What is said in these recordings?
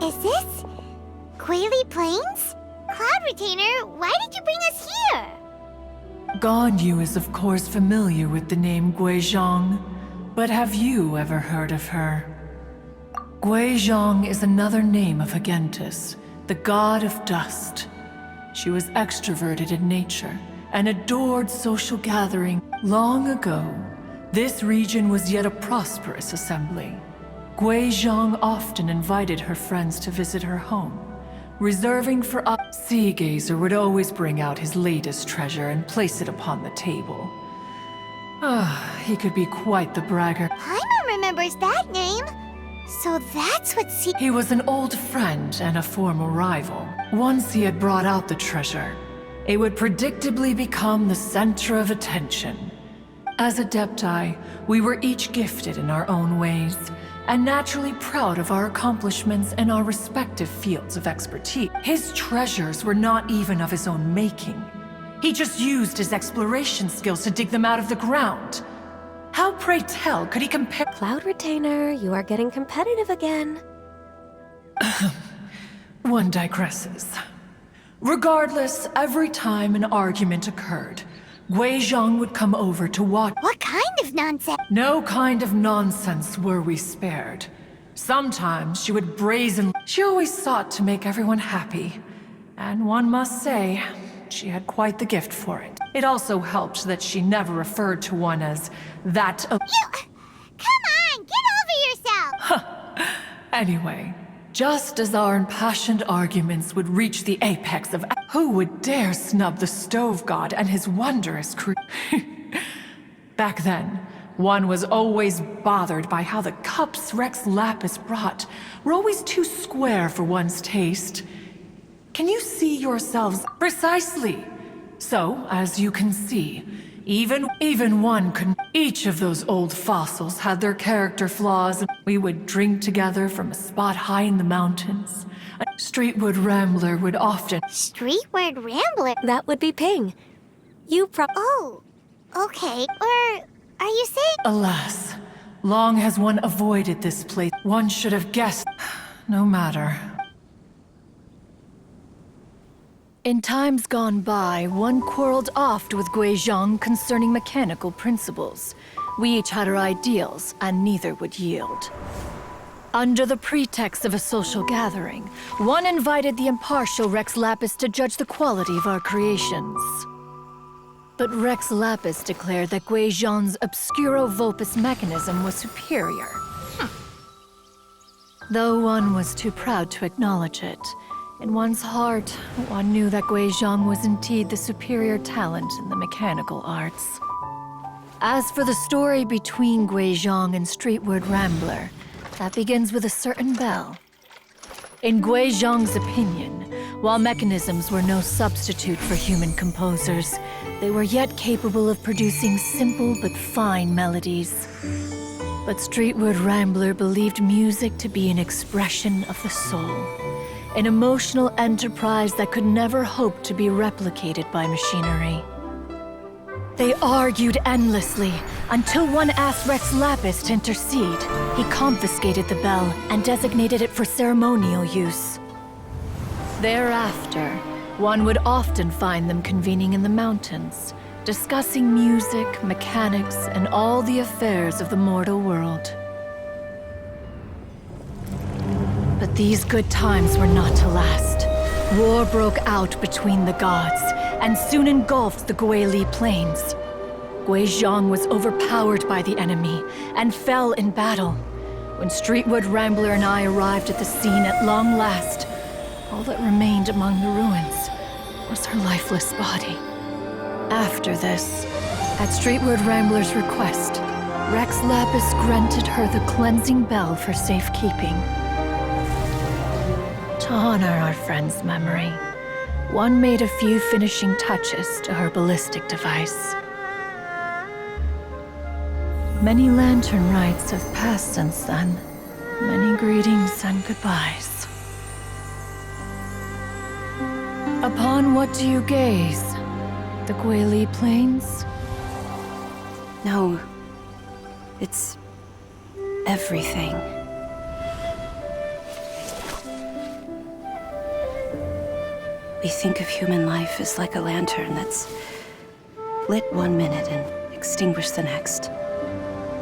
Is this Guili Plains? Cloud Retainer, why did you bring us here? Ganyu is of course familiar with the name Guizhong, but have you ever heard of her? Guizhong is another name of Agentis, the god of dust. She was extroverted in nature and adored social gathering. Long ago, this region was yet a prosperous assembly. Guizhong often invited her friends to visit her home, reserving for us. Sea Gazer would always bring out his latest treasure and place it upon the table. He could be quite the braggart. Paimon remembers that name. So that's what He was an old friend and a former rival. Once he had brought out the treasure, it would predictably become the center of attention. As Adepti, we were each gifted in our own ways, and naturally proud of our accomplishments in our respective fields of expertise. His treasures were not even of his own making. He just used his exploration skills to dig them out of the ground. How, pray tell, could he compare— Cloud Retainer, you are getting competitive again. One digresses. Regardless, every time an argument occurred, Guizhong would come over to watch. What kind of nonsense? No kind of nonsense were we spared. Sometimes she would brazen. She always sought to make everyone happy. And one must say, she had quite the gift for it. It also helped that she never referred to one as that of— Come on, get over yourself! Anyway, just as our impassioned arguments would reach the apex of— Who would dare snub the Stove God and his wondrous crew? Back then, one was always bothered by how the cups Rex Lapis brought were always too square for one's taste. Can you see yourselves? Precisely. So, as you can see, even one could— Each of those old fossils had their character flaws. We would drink together from a spot high in the mountains. A Streetwood Rambler would often— Streetward Rambler? That would be Ping. You Oh, okay. Or are you saying— Alas, long has one avoided this place. One should have guessed. No matter. In times gone by, one quarreled oft with Guizhong concerning mechanical principles. We each had our ideals, and neither would yield. Under the pretext of a social gathering, one invited the impartial Rex Lapis to judge the quality of our creations. But Rex Lapis declared that Guizhong's obscuro vulpus mechanism was superior. Though one was too proud to acknowledge it, in one's heart, one knew that Guizhong was indeed the superior talent in the mechanical arts. As for the story between Guizhong and Streetward Rambler, that begins with a certain bell. In Guizhong's opinion, while mechanisms were no substitute for human composers, they were yet capable of producing simple but fine melodies. But Streetward Rambler believed music to be an expression of the soul, an emotional enterprise that could never hope to be replicated by machinery. They argued endlessly, until one asked Rex Lapis to intercede. He confiscated the bell and designated it for ceremonial use. Thereafter, one would often find them convening in the mountains, discussing music, mechanics, and all the affairs of the mortal world. But these good times were not to last. War broke out between the gods, and soon engulfed the Guili Plains. Guizhong was overpowered by the enemy, and fell in battle. When Streetwood Rambler and I arrived at the scene at long last, all that remained among the ruins was her lifeless body. After this, at Streetwood Rambler's request, Rex Lapis granted her the cleansing bell for safekeeping. To honor our friend's memory, one made a few finishing touches to her ballistic device. Many lantern rites have passed since then. Many greetings and goodbyes. Upon what do you gaze? The Guili Plains? No. It's everything. We think of human life as like a lantern that's lit one minute and extinguished the next.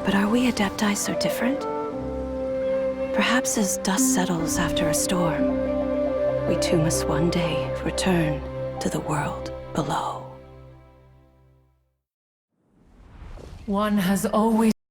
But are we Adepti so different? Perhaps as dust settles after a storm, we too must one day return to the world below. One has always